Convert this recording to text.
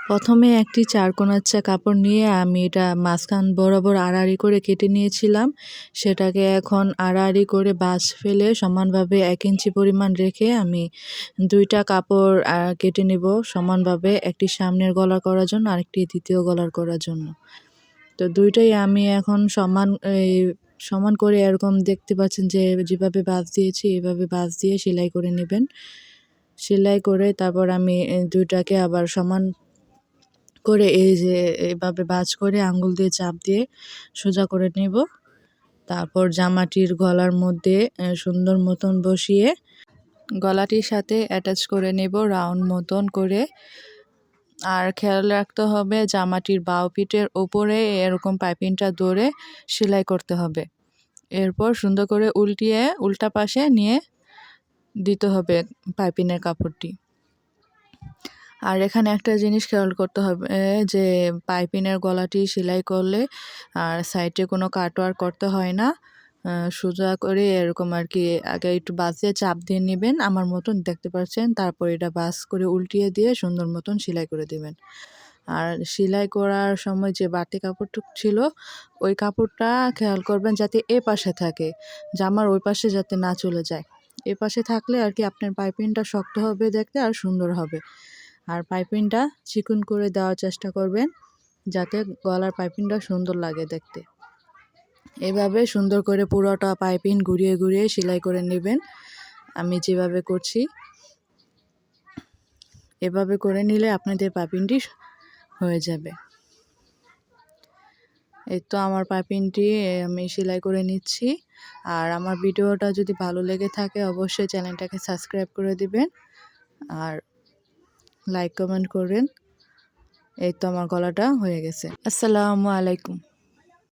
প্রথমে একটি চারকোনাচ্চা কাপড় নিয়ে আমি এটা মাঝখান বরাবর আড়াআড়ি করে কেটে নিয়েছিলাম। সেটাকে এখন আড়াআড়ি করে ভাঁজ ফেলে সমানভাবে 1 ইঞ্চি পরিমাণ রেখে আমি 2টা কাপড় কেটে নেব সমানভাবে, একটি সামনের গলা করার জন্য আরেকটি দ্বিতীয় গলার করার জন্য। তো 2টাই আমি এখন সমান করে এরকম দেখতে পাচ্ছেন যে যেভাবে ভাঁজ দিয়েছি এভাবে ভাঁজ দিয়ে সেলাই করে নেবেন। সেলাই করে তারপর আমি 2টাকে আবার সমান করে এই যে এভাবে ভাঁজ করে আঙ্গুল দিয়ে চাপ দিয়ে সোজা করে নেব। তারপর জামাটির গলার মধ্যে সুন্দর মতন বসিয়ে গলাটির সাথে অ্যাটাচ করে নেব রাউন্ড মতন করে। আর খেয়াল রাখতে হবে জামাটির বাউ পিঠের ওপরে এরকম পাইপিংটা ধরে সেলাই করতে হবে। এরপর সুন্দর করে উল্টিয়ে উল্টা পাশে নিয়ে দিতে হবে পাইপিংয়ের কাপড়টি। আর এখানে একটা জিনিস খেয়াল করতে হবে যে পাইপিংয়ের গলাটি সেলাই করলে আর সাইডে কোনো কাটওয়ার্ক করতে হয় না। সোজা করে এরকম আর কি আগে একটু ভাঁজ দিয়ে চাপ দিয়ে নেবেন আমার মতন দেখতে পাচ্ছেন। তারপর এটা ভাঁজ করে উল্টিয়ে দিয়ে সুন্দর মতন সেলাই করে দেবেন। আর সেলাই করার সময় যে বাড়তি কাপড়টুকু ছিল ওই কাপড়টা খেয়াল করবেন যাতে এ পাশে থাকে, জামার ওই পাশে যাতে না চলে যায়। এ পাশে থাকলে আর কি আপনার পাইপিংটা শক্ত হবে দেখতে আর সুন্দর হবে। আর পাইপিংটা চিকন করে দেওয়ার চেষ্টা করবেন যাতে গলার পাইপিংটা সুন্দর লাগে দেখতে। এভাবে সুন্দর করে পুরোটা পাইপিং ঘুরিয়ে ঘুরিয়ে সেলাই করে নেবেন। আমি যেভাবে করছি এভাবে করে নিলে আপনাদের পাইপিংটি হয়ে যাবে। এই তো আমার পাইপিংটি আমি সেলাই করে নিচ্ছি। আর আমার ভিডিওটা যদি ভালো লেগে থাকে অবশ্যই চ্যানেলটাকে সাবস্ক্রাইব করে দিবেন আর লাইক কমেন্ট করবেন। এই তো আমার গলাটা হয়ে গেছে। আসসালামু আলাইকুম।